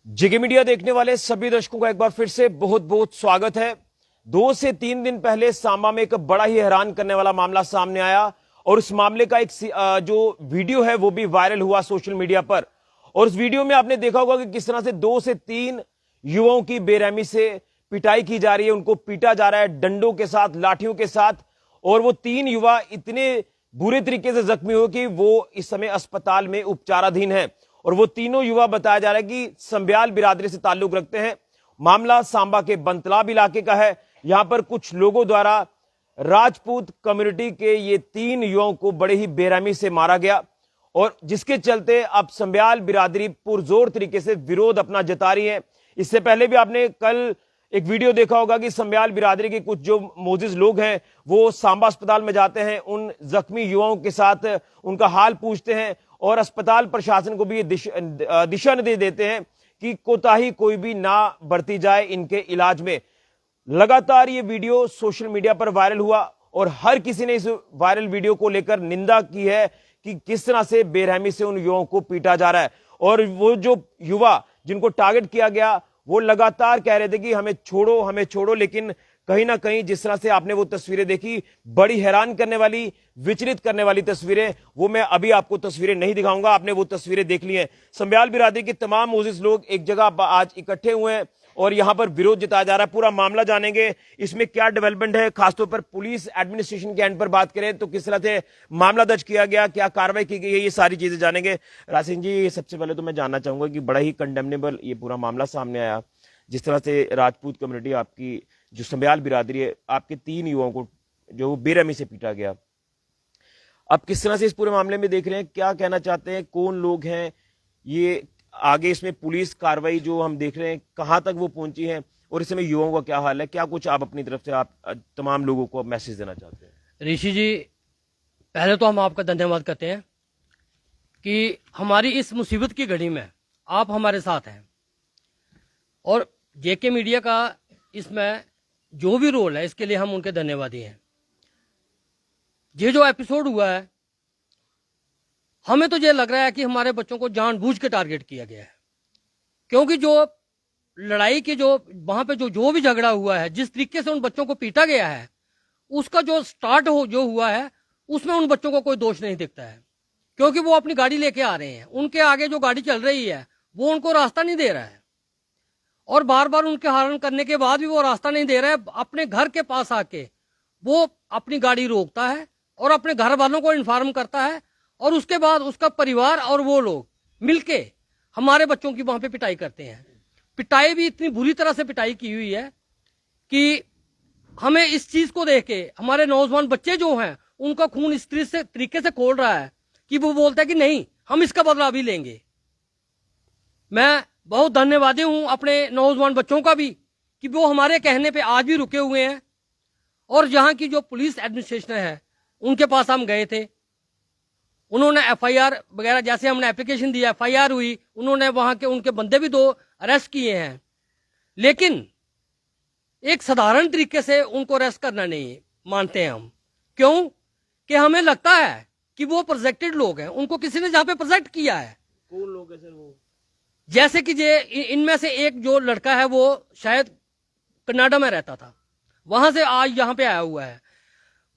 जेके media देखने वाले सभी दर्शकों का एक बार फिर से बहुत बहुत स्वागत है। 2 से 3 दिन पहले सांबा में एक बड़ा ही हैरान करने वाला मामला सामने आया और उस मामले का एक जो वीडियो है वो भी वायरल हुआ सोशल मीडिया पर। और उस वीडियो में आपने देखा होगा कि किस तरह से 2 से 3 युवाओं की बेरहमी से पिटाई की जा रही है, उनको पीटा जा रहा है डंडों के साथ, लाठियों के साथ। और वो 3 युवा इतने बुरे तरीके से जख्मी हुए कि वो इस समय अस्पताल में उपचाराधीन है। और वो तीनों युवा बताया जा रहा है कि संब्याल बिरादरी से ताल्लुक रखते हैं। मामला सांबा के बंतलाब इलाके का है। यहां पर कुछ लोगों द्वारा राजपूत कम्युनिटी के ये 3 युवाओं को बड़े ही बेरहमी से मारा गया और जिसके चलते अब संब्याल बिरादरी पुरजोर तरीके से विरोध अपना जता रही है। इससे पहले भी आपने कल एक वीडियो देखा होगा कि संब्याल बिरादरी के कुछ जो मोजिज लोग हैं वो सांबा अस्पताल में जाते हैं, उन जख्मी युवाओं के साथ उनका हाल पूछते हैं और अस्पताल प्रशासन को भी ये दिशा निर्देश देते हैं कि कोताही कोई भी ना बरती जाए इनके इलाज में। लगातार ये वीडियो सोशल मीडिया पर वायरल हुआ और हर किसी ने इस वायरल वीडियो को लेकर निंदा की है कि किस तरह से बेरहमी से उन युवाओं को पीटा जा रहा है। और वो जो युवा जिनको टारगेट किया गया वो लगातार कह रहे थे कि हमें छोड़ो, लेकिन कहीं ना कहीं जिस तरह से आपने वो तस्वीरें देखी, बड़ी हैरान करने वाली, विचलित करने वाली तस्वीरें, वो मैं अभी आपको तस्वीरें नहीं दिखाऊंगा, आपने वो तस्वीरें देख ली हैं। संब्याल बिरादरी के तमाम मोजिज लोग एक जगह आज इकट्ठे हुए हैं और यहां पर विरोध जताया जा रहा है। पूरा मामला जानेंगे, इसमें क्या डेवलपमेंट है, खासतौर पर पुलिस एडमिनिस्ट्रेशन के एंड पर बात करें तो किस तरह से मामला दर्ज किया गया, क्या कार्रवाई की गई है, ये सारी चीजें जानेंगे। राज जी, सबसे पहले तो मैं जानना चाहूंगा कि बड़ा ही कंडेमनेबल ये पूरा मामला सामने आया, जिस तरह से राजपूत कम्युनिटी आपकी जो संब्याल बिरादरी है, आपके 3 युवाओं को जो बेरहमी से पीटा गया, आप किस तरह से इस पूरे मामले में देख रहे हैं, क्या कहना चाहते हैं, कौन लोग हैं ये, आगे इसमें पुलिस कार्रवाई जो हम देख रहे हैं कहां तक वो पहुंची है और इस समय युवाओं का क्या हाल है, क्या कुछ आप अपनी तरफ से आप तमाम लोगों को मैसेज देना चाहते हैं? ऋषि जी, पहले तो हम आपका धन्यवाद करते हैं कि हमारी इस मुसीबत की घड़ी में आप हमारे साथ हैं और जेके मीडिया का इसमें जो भी रोल है इसके लिए हम उनके धन्यवादी हैं। ये जो एपिसोड हुआ है, हमें तो ये लग रहा है कि हमारे बच्चों को जानबूझ के टारगेट किया गया है, क्योंकि जो लड़ाई की जो वहां पे जो भी झगड़ा हुआ है, जिस तरीके से उन बच्चों को पीटा गया है, उसका जो स्टार्ट जो हुआ है उसमें उन बच्चों को कोई दोष नहीं दिखता है, क्योंकि वो अपनी गाड़ी लेके आ रहे हैं, उनके आगे जो गाड़ी चल रही है वो उनको रास्ता नहीं दे रहा है और बार बार उनके हॉर्न करने के बाद भी वो रास्ता नहीं दे रहा है। अपने घर के पास आके वो अपनी गाड़ी रोकता है और अपने घर वालों को इन्फॉर्म करता है और उसके बाद उसका परिवार और वो लोग मिलके हमारे बच्चों की वहां पे पिटाई करते हैं। पिटाई भी इतनी बुरी तरह से पिटाई की हुई है कि हमें इस चीज को देख के हमारे नौजवान बच्चे जो हैं उनका खून इस तरीके से खोल रहा है कि वो बोलता है कि नहीं, हम इसका बदला भी लेंगे। मैं बहुत धन्यवादी हूं अपने नौजवान बच्चों का भी कि वो हमारे कहने पे आज भी रुके हुए हैं और यहाँ की जो पुलिस एडमिनिस्ट्रेशन है उनके पास हम गए थे, उन्होंने एफआईआर वगैरह, जैसे हमने एप्लीकेशन दिया, एफआईआर हुई, उन्होंने वहां के उनके बंदे भी 2 अरेस्ट किए हैं, लेकिन एक साधारण तरीके से उनको अरेस्ट करना नहीं मानते हैं हम। क्यों? कि हमें लगता है कि वो प्रोजेक्टेड लोग हैं, उनको किसी ने जहां पे प्रोजेक्ट किया है। कौन लोग है सर वो? जैसे कि ये इनमें से एक जो लड़का है वो शायद कनाडा में रहता था, वहां से आज यहाँ पे आया हुआ है।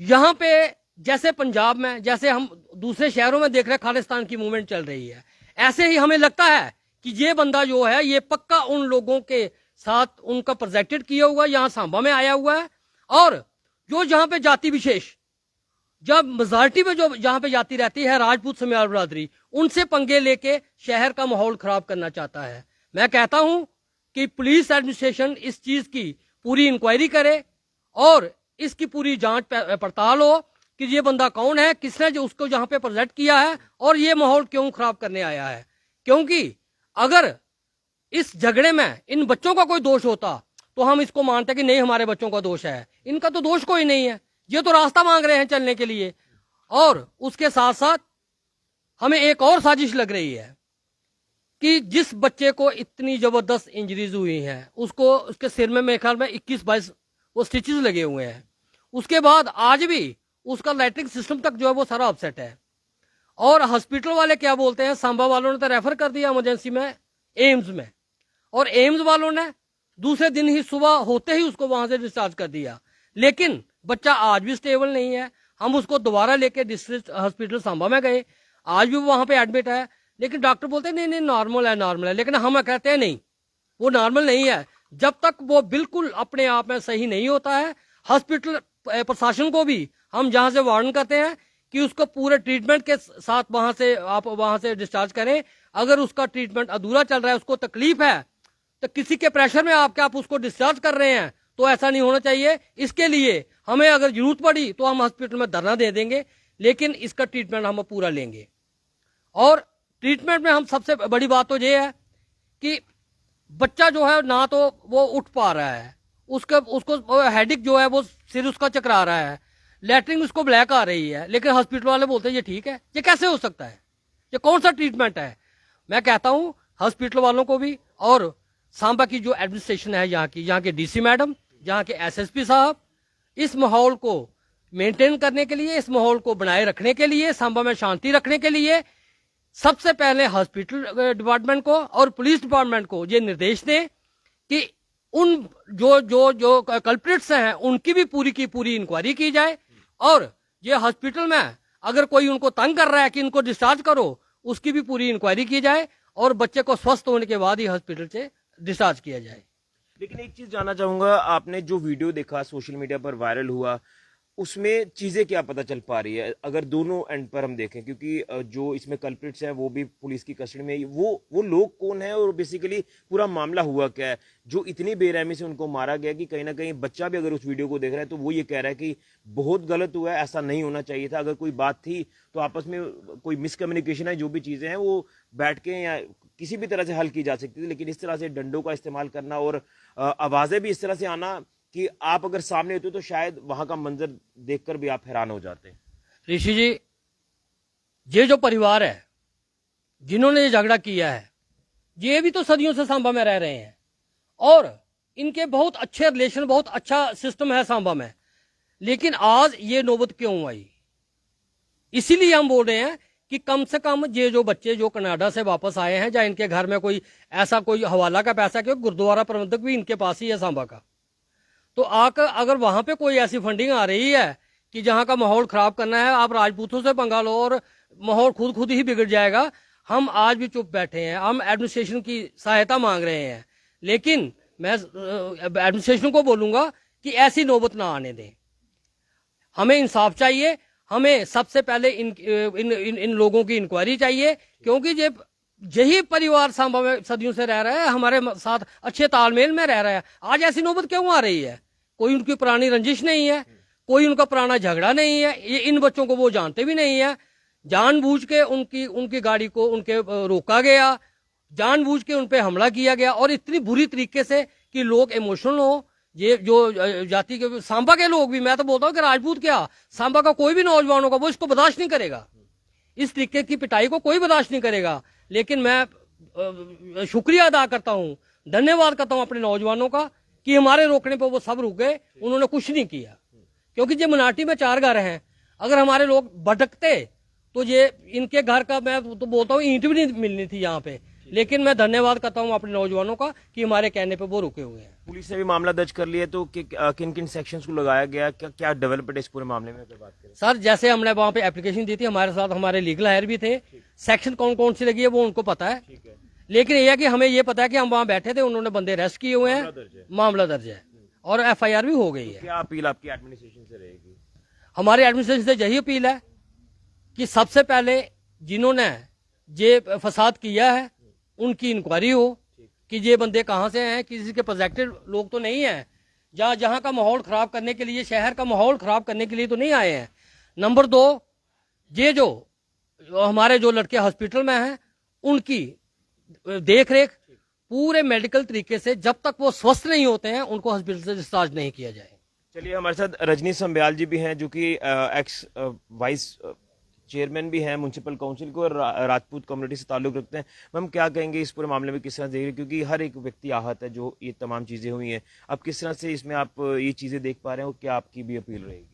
यहाँ पे जैसे पंजाब में, जैसे हम दूसरे शहरों में देख रहे हैं खालिस्तान की मूवमेंट चल रही है, ऐसे ही हमें लगता है कि ये बंदा जो है ये पक्का उन लोगों के साथ उनका प्रोजेक्टेड किया हुआ यहाँ सांबा में आया हुआ है और जो जहां पे जाति विशेष, जब मेजॉरिटी में जो जहां पे जाति रहती है राजपूत संब्याल बिरादरी, उनसे पंगे लेके शहर का माहौल खराब करना चाहता है। मैं कहता हूं कि पुलिस एडमिनिस्ट्रेशन इस चीज की पूरी इंक्वायरी करे और इसकी पूरी जांच पड़ताल हो कि ये बंदा कौन है, किसने जो उसको जहां पे प्रोजेक्ट किया है और ये माहौल क्यों खराब करने आया है। क्योंकि अगर इस झगड़े में इन बच्चों का कोई दोष होता तो हम इसको मानते कि नहीं, हमारे बच्चों का दोष है, इनका तो दोष कोई नहीं है, ये तो रास्ता मांग रहे हैं चलने के लिए। और उसके साथ साथ हमें एक और साजिश लग रही है कि जिस बच्चे को इतनी जबरदस्त इंजरीज हुई हैं, उसको उसके सिर में मेरे ख्याल में 21-22 वो स्टिचेस लगे हुए हैं, उसके बाद आज भी उसका लैट्रिन सिस्टम तक जो है वो सारा अपसेट है। और हॉस्पिटल वाले क्या बोलते हैं, सांबा वालों ने तो रेफर कर दिया इमरजेंसी में, एम्स में। और एम्स वालों ने दूसरे दिन ही सुबह होते ही उसको वहां से डिस्चार्ज कर दिया। लेकिन बच्चा आज भी स्टेबल नहीं है। हम उसको दोबारा लेके डिस्ट्रिक्ट हॉस्पिटल सांबा में गए, आज भी वहां पे एडमिट है, लेकिन डॉक्टर बोलते हैं नहीं नहीं नॉर्मल है नॉर्मल है। लेकिन हम कहते हैं नहीं, वो नॉर्मल नहीं है। जब तक वो बिल्कुल अपने आप में सही नहीं होता है, हॉस्पिटल प्रशासन को भी हम जहां से वार्न करते हैं कि उसको पूरे ट्रीटमेंट के साथ वहां से डिस्चार्ज करें। अगर उसका ट्रीटमेंट अधूरा चल रहा है, उसको तकलीफ है, तो किसी के प्रेशर में आप उसको डिस्चार्ज कर रहे हैं, तो ऐसा नहीं होना चाहिए। इसके लिए हमें अगर जरूरत पड़ी तो हम हॉस्पिटल में धरना दे देंगे, लेकिन इसका ट्रीटमेंट हम पूरा लेंगे। और ट्रीटमेंट में हम सबसे बड़ी बात तो ये है कि बच्चा जो है ना तो वो उठ पा रहा है, उसको हेडिक जो है वो सिर उसका चकरा रहा है, लैटरिन उसको ब्लैक आ रही है, लेकिन हॉस्पिटल वाले बोलते हैं ये ठीक है। ये कैसे हो सकता है? ये कौन सा ट्रीटमेंट है? मैं कहता हूं हॉस्पिटल वालों को भी और सांबा की जो एडमिनिस्ट्रेशन है, यहाँ की डीसी मैडम, यहाँ के एसएसपी साहब, इस माहौल को मेंटेन करने के लिए, इस माहौल को बनाए रखने के लिए, सांबा में शांति रखने के लिए सबसे पहले हॉस्पिटल डिपार्टमेंट को और पुलिस डिपार्टमेंट को ये निर्देश दें कि उन जो कल्प्रिट्स हैं उनकी भी पूरी की पूरी इंक्वायरी की जाए, और ये हॉस्पिटल में अगर कोई उनको तंग कर रहा है कि इनको डिस्चार्ज करो, उसकी भी पूरी इंक्वायरी की जाए और बच्चे को स्वस्थ होने के बाद ही हॉस्पिटल से डिस्चार्ज किया जाए। लेकिन एक चीज जानना चाहूंगा, आपने जो वीडियो देखा सोशल मीडिया पर वायरल हुआ, उसमें चीजें क्या पता चल पा रही है अगर दोनों एंड पर हम देखें? क्योंकि जो इसमें कल्प्रिट्स हैं वो भी पुलिस की कस्टडी में, वो लोग कौन है और बेसिकली पूरा मामला हुआ क्या है जो इतनी बेरहमी से उनको मारा गया कि कहीं ना कहीं बच्चा भी अगर उस वीडियो को देख रहा है तो वो ये कह रहा है कि बहुत गलत हुआ है, ऐसा नहीं होना चाहिए था। अगर कोई बात थी तो आपस में कोई मिसकम्युनिकेशन है, जो भी चीजें हैं वो बैठ के या किसी भी तरह से हल की जा सकती थी, लेकिन इस तरह से डंडों का इस्तेमाल करना और आवाजें भी इस तरह से आना कि आप अगर सामने होते तो शायद वहां का मंजर देखकर भी आप हैरान हो जाते। ऋषि जी, ये जो परिवार है जिन्होंने ये झगड़ा किया है, ये भी तो सदियों से सांबा में रह रहे हैं और इनके बहुत अच्छे रिलेशन, बहुत अच्छा सिस्टम है सांबा में, लेकिन आज ये नौबत क्यों आई? इसीलिए हम बोल रहे हैं कि कम से कम ये जो बच्चे जो कनाडा से वापस आए हैं, या इनके घर में कोई ऐसा कोई हवाला का पैसा, क्योंकि गुरुद्वारा प्रबंधक भी इनके पास ही है सांबा का, तो आकर अगर वहां पे कोई ऐसी फंडिंग आ रही है कि जहां का माहौल खराब करना है, आप राजपूतों से पंगा लो और माहौल खुद ही बिगड़ जाएगा। हम आज भी चुप बैठे हैं, हम एडमिनिस्ट्रेशन की सहायता मांग रहे हैं, लेकिन मैं एडमिनिस्ट्रेशन को बोलूंगा कि ऐसी नौबत ना आने दें। हमें इंसाफ चाहिए, हमें सबसे पहले इन लोगों की इंक्वायरी चाहिए, क्योंकि यही परिवार सांबा में सदियों से रह रहा है, हमारे साथ अच्छे तालमेल में रह रहा है। आज ऐसी नौबत क्यों आ रही है? कोई उनकी पुरानी रंजिश नहीं है, कोई उनका पुराना झगड़ा नहीं है, ये इन बच्चों को वो जानते भी नहीं है। जानबूझ के उनकी गाड़ी को उनके रोका गया, जानबूझ के उनपे हमला किया गया, और इतनी बुरी तरीके से कि लोग इमोशनल हो। ये जो जाति के सांबा के लोग भी, मैं तो बोलता हूँ कि राजपूत क्या, सांबा का कोई भी नौजवान होगा वो इसको बर्दाश्त नहीं करेगा, इस तरीके की पिटाई को कोई बर्दाश्त नहीं करेगा। लेकिन मैं शुक्रिया अदा करता हूं, धन्यवाद करता हूं अपने नौजवानों का कि हमारे रोकने पर वो सब रुक गए, उन्होंने कुछ नहीं किया। क्योंकि ये मनाटी में 4 घर हैं, अगर हमारे लोग भटकते तो ये इनके घर का, मैं तो बोलता हूँ, ईंट भी नहीं मिलनी थी यहाँ पे। लेकिन मैं धन्यवाद करता हूँ अपने नौजवानों का कि हमारे कहने पे वो रुके हुए हैं। पुलिस ने भी मामला दर्ज कर लिया, तो किन किन सेक्शंस को लगाया गया, क्या डेवलपमेंट इस पूरे मामले में अगर बात करें? सर, जैसे हमने वहाँ पे एप्लीकेशन दी थी, हमारे साथ हमारे लीगल हायर भी थे, सेक्शन कौन कौन सी लगी है वो उनको पता है, लेकिन यह है कि हमें ये पता है कि हम वहाँ बैठे थे, उन्होंने बंदे अरेस्ट किए हुए हैं, मामला दर्ज है और FIR भी हो गई है। क्या अपील आपकी एडमिनिस्ट्रेशन से रहेगी? हमारे एडमिनिस्ट्रेशन से यही अपील है कि सबसे पहले जिन्होंने ये फसाद किया है उनकी इंक्वायरी हो कि ये बंदे कहाँ से हैं, किसी के प्रोजेक्टेड लोग तो नहीं है, जहाँ का माहौल खराब करने के लिए, शहर का माहौल खराब करने के लिए तो नहीं आए हैं। नंबर 2, ये जो हमारे जो लड़के हॉस्पिटल में हैं उनकी देख रेख पूरे मेडिकल तरीके से, जब तक वो स्वस्थ नहीं होते हैं उनको हॉस्पिटल से डिस्चार्ज नहीं किया जाए। चलिए, हमारे साथ रजनी संब्याल जी भी हैं, जो कि एक्स वाइस चेयरमैन भी हैं म्युनिसिपल काउंसिल को और राजपूत कम्युनिटी से ताल्लुक रखते हैं। मैम, क्या कहेंगे इस पूरे मामले में, किस तरह देख रहे हैं? क्योंकि हर एक व्यक्ति आहत है जो ये तमाम चीजें हुई हैं, अब किस तरह से इसमें आप ये चीजें देख पा रहे हो, क्या आपकी भी अपील रहेगी?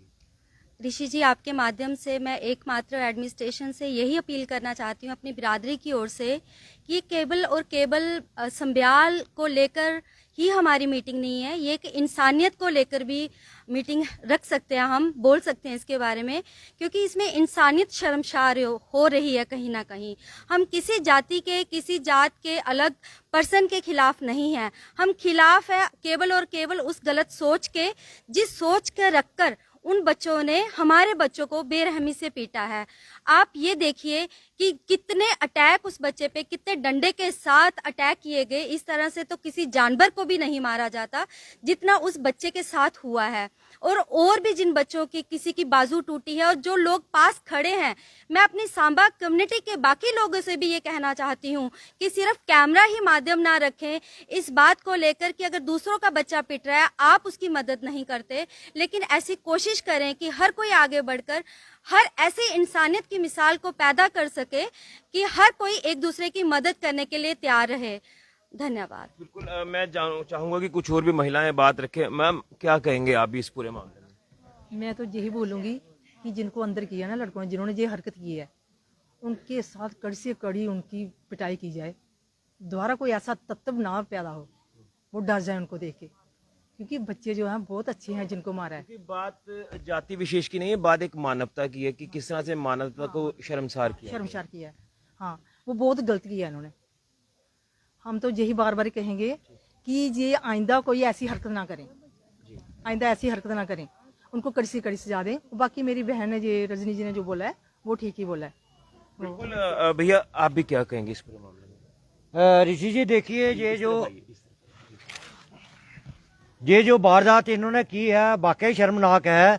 ऋषि जी, आपके माध्यम से मैं एकमात्र एडमिनिस्ट्रेशन से यही अपील करना चाहती हूँ अपनी बिरादरी की ओर से कि केबल और केबल संब्याल को लेकर ही हमारी मीटिंग नहीं है, ये एक इंसानियत को लेकर भी मीटिंग रख सकते हैं, हम बोल सकते हैं इसके बारे में, क्योंकि इसमें इंसानियत शर्मसार हो रही है कहीं ना कहीं। हम किसी जाति के, किसी जात के अलग पर्सन के खिलाफ नहीं है, हम खिलाफ है केवल और केवल उस गलत सोच के, जिस सोच के रखकर उन बच्चों ने हमारे बच्चों को बेरहमी से पीटा है। आप ये देखिए कि कितने अटैक उस बच्चे पे, कितने डंडे के साथ अटैक किए गए। इस तरह से तो किसी जानवर को भी नहीं मारा जाता जितना उस बच्चे के साथ हुआ है। और भी जिन बच्चों की किसी की बाजू टूटी है और जो लोग पास खड़े हैं, मैं अपनी सांबा कम्युनिटी के बाकी लोगों से भी ये कहना चाहती हूँ कि सिर्फ कैमरा ही माध्यम ना रखें इस बात को लेकर कि अगर दूसरों का बच्चा पिट रहा है आप उसकी मदद नहीं करते, लेकिन ऐसी कोशिश करें कि हर कोई आगे बढ़कर हर ऐसी इंसानियत की मिसाल को पैदा कर सके कि हर कोई एक दूसरे की मदद करने के लिए तैयार रहे। धन्यवाद। बिल्कुल मैं चाहूंगा कि कुछ और भी महिलाएं बात रखें। मैम, क्या कहेंगे आप भी इस पूरे मामले में? मैं तो यही बोलूंगी कि जिनको अंदर किया ना लड़कों ने, जिन्होंने ये हरकत की है, उनके साथ कड़ी से कड़ी उनकी पिटाई की जाए। दोबारा कोई ऐसा तत्व ना पैदा हो, वो डर जाए उनको देख के, क्योंकि बच्चे जो हैं बहुत अच्छे हैं जिनको मारा है। क्योंकि बात जाति विशेष की नहीं है, बात एक मानवता की है कि किस तरह से मानवता को शर्मसार किया। शर्मसार किया है, हाँ, वो बहुत गलत किया है इन्होंने। हम तो यही बार बार कहेंगे कि ये आइंदा कोई ऐसी हरकत ना करें, आइंदा ऐसी हरकत ना करें, उनको कड़ी से कड़ी सजा दें। बाकी मेरी बहन ने, ये रजनी जी ने जो बोला है वो ठीक ही बोला है। बिल्कुल भैया, आप भी क्या कहेंगे इस पूरे मामले में? ऋषि जी देखिए, ये जो वारदात इन्होंने की है वाकई शर्मनाक है,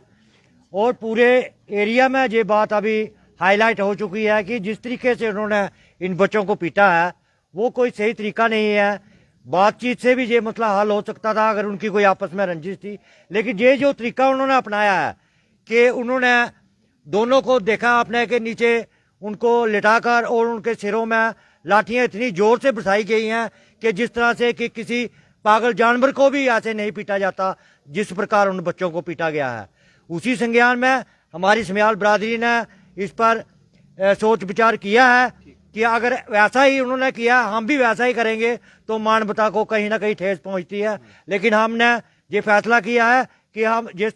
और पूरे एरिया में ये बात अभी हाईलाइट हो चुकी है कि जिस तरीके से उन्होंने इन बच्चों को पीटा है वो कोई सही तरीका नहीं है। बातचीत से भी ये मसला हल हो सकता था अगर उनकी कोई आपस में रंजिश थी, लेकिन ये जो तरीका उन्होंने अपनाया है कि उन्होंने दोनों को देखा अपने के नीचे, उनको लिटाकर और उनके सिरों में लाठियां इतनी जोर से बरसाई गई हैं कि जिस तरह से कि किसी पागल जानवर को भी ऐसे नहीं पीटा जाता जिस प्रकार उन बच्चों को पीटा गया है। उसी संज्ञान में हमारी समयाल बरादरी ने इस पर सोच विचार किया है कि अगर वैसा ही उन्होंने किया हम भी वैसा ही करेंगे तो मानवता को कहीं ना कहीं ठेस पहुंचती है। लेकिन हमने ये फैसला किया है कि हम जिस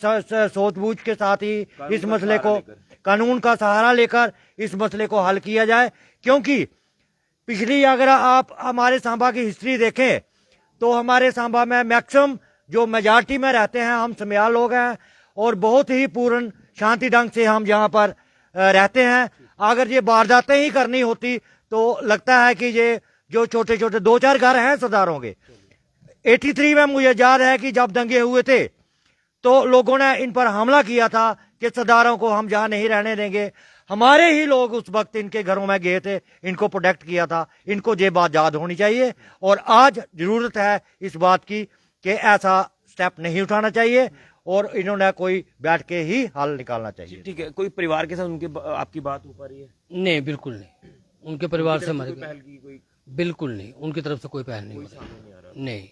सोचबूझ के साथ ही इस मसले को, कानून का सहारा लेकर इस मसले को हल किया जाए, क्योंकि पिछली अगर आप हमारे सांबा की हिस्ट्री देखें तो हमारे सांबा में मैक्सिमम जो मेजॉरिटी में रहते हैं हम समयाल लोग हैं और बहुत ही पूर्ण शांति ढंग से हम यहाँ पर रहते हैं। अगर ये वारदातें ही करनी होती तो लगता है कि ये जो छोटे छोटे 2-4 घर हैं सरदारों के, 83 में मुझे याद है कि जब दंगे हुए थे तो लोगों ने इन पर हमला किया था कि सरदारों को हम जहाँ नहीं रहने देंगे। हमारे ही लोग उस वक्त इनके घरों में गए थे, इनको प्रोटेक्ट किया था। इनको ये बात याद होनी चाहिए और आज जरूरत है इस बात की कि ऐसा स्टेप नहीं उठाना चाहिए और इन्होंने कोई बैठ के ही हल निकालना चाहिए। ठीक है, कोई परिवार के साथ उनके आपकी बात हो पा रही है? नहीं, बिल्कुल नहीं। उनके परिवार से हमारे पहल की कोई? बिल्कुल नहीं, उनकी तरफ से कोई पहल नहीं हो सामने नहीं आ रहा? रही। नहीं,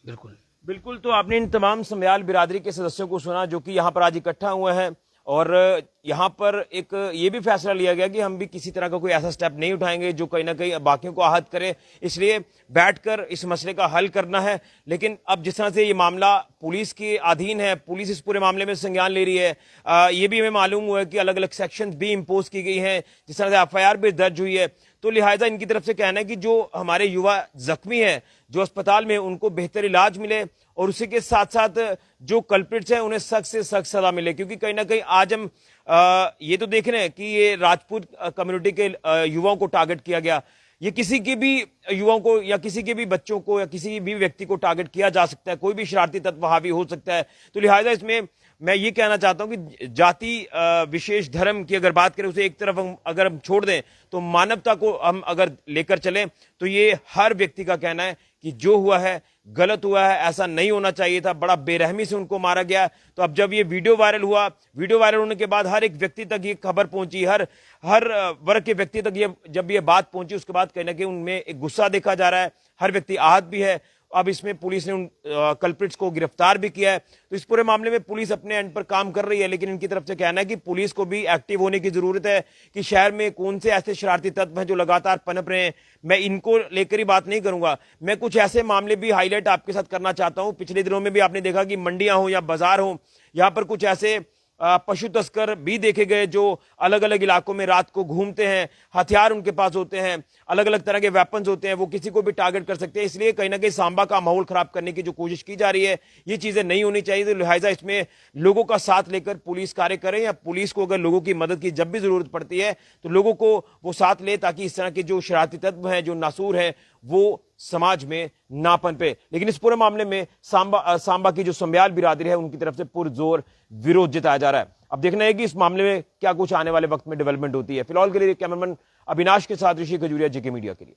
बिल्कुल नहीं। बिल्कुल। तो आपने इन तमाम समयाल बिरादरी के सदस्यों को सुना जो कि यहाँ पर आज इकट्ठा हुए हैं और यहाँ पर एक ये भी फैसला लिया गया कि हम भी किसी तरह का कोई ऐसा स्टेप नहीं उठाएंगे जो कहीं ना कहीं बाकियों को आहत करे, इसलिए बैठकर इस मसले का हल करना है। लेकिन अब जिस तरह से ये मामला पुलिस के अधीन है, पुलिस इस पूरे मामले में संज्ञान ले रही है, ये भी हमें मालूम हुआ है कि अलग अलग सेक्शन भी इम्पोज की गई हैं, जिस तरह से FIR भी दर्ज हुई है। तो लिहाजा इनकी तरफ से कहना है कि जो हमारे युवा जख्मी हैं जो अस्पताल में, उनको बेहतर इलाज मिले और उसी के साथ साथ जो कल्प्रिट्स हैं उन्हें सख्त से सख्त सजा मिले, क्योंकि कहीं ना कहीं आज हम ये तो देख रहे हैं कि ये राजपूत कम्युनिटी के युवाओं को टारगेट किया गया। ये किसी के भी युवाओं को या किसी के भी बच्चों को या किसी भी व्यक्ति को टारगेट किया जा सकता है, कोई भी शरारती तत्व हावी हो सकता है। तो लिहाजा इसमें मैं ये कहना चाहता हूं कि जाति विशेष धर्म की अगर बात करें उसे एक तरफ अगर हम छोड़ दें तो मानवता को हम अगर लेकर चलें तो ये हर व्यक्ति का कहना है कि जो हुआ है गलत हुआ है, ऐसा नहीं होना चाहिए था, बड़ा बेरहमी से उनको मारा गया। तो अब जब ये वीडियो वायरल हुआ, वीडियो वायरल होने के बाद हर एक व्यक्ति तक ये खबर पहुंची, हर वर्ग के व्यक्ति तक ये जब ये बात पहुंची उसके बाद कहीं ना कहीं उनमें एक गुस्सा देखा जा रहा है, हर व्यक्ति आहत भी है अब इसमें पुलिस ने उन कल्प्रिट्स को गिरफ्तार भी किया है। तो इस पूरे मामले में पुलिस अपने एंड पर काम कर रही है, लेकिन इनकी तरफ से कहना है कि पुलिस को भी एक्टिव होने की जरूरत है कि शहर में कौन से ऐसे शरारती तत्व हैं जो लगातार पनप रहे हैं। मैं इनको लेकर ही बात नहीं करूंगा, मैं कुछ ऐसे मामले भी हाईलाइट आपके साथ करना चाहता हूं। पिछले दिनों में भी आपने देखा कि मंडियां हो या बाजार हो, यहां पर कुछ ऐसे पशु तस्कर भी देखे गए जो अलग अलग इलाकों में रात को घूमते हैं, हथियार उनके पास होते हैं, अलग अलग तरह के वेपन्स होते हैं, वो किसी को भी टारगेट कर सकते हैं। इसलिए कहीं ना कहीं सांबा का माहौल खराब करने की जो कोशिश की जा रही है, ये चीजें नहीं होनी चाहिए। तो लिहाजा इसमें लोगों का साथ लेकर पुलिस कार्य करें, या पुलिस को अगर लोगों की मदद की जब भी जरूरत पड़ती है तो लोगों को वो साथ ले, ताकि इस तरह के जो शरारती तत्व हैं, जो नासूर हैं, वो समाज में ना पनपे। लेकिन इस पूरे मामले में सांबा की जो संब्याल बिरादरी है, उनकी तरफ से पुरजोर विरोध जताया जा रहा है। अब देखना है कि इस मामले में क्या कुछ आने वाले वक्त में डेवलपमेंट होती है। फिलहाल के लिए कैमरामैन अविनाश के साथ ऋषि खजूरिया, जेके मीडिया के लिए।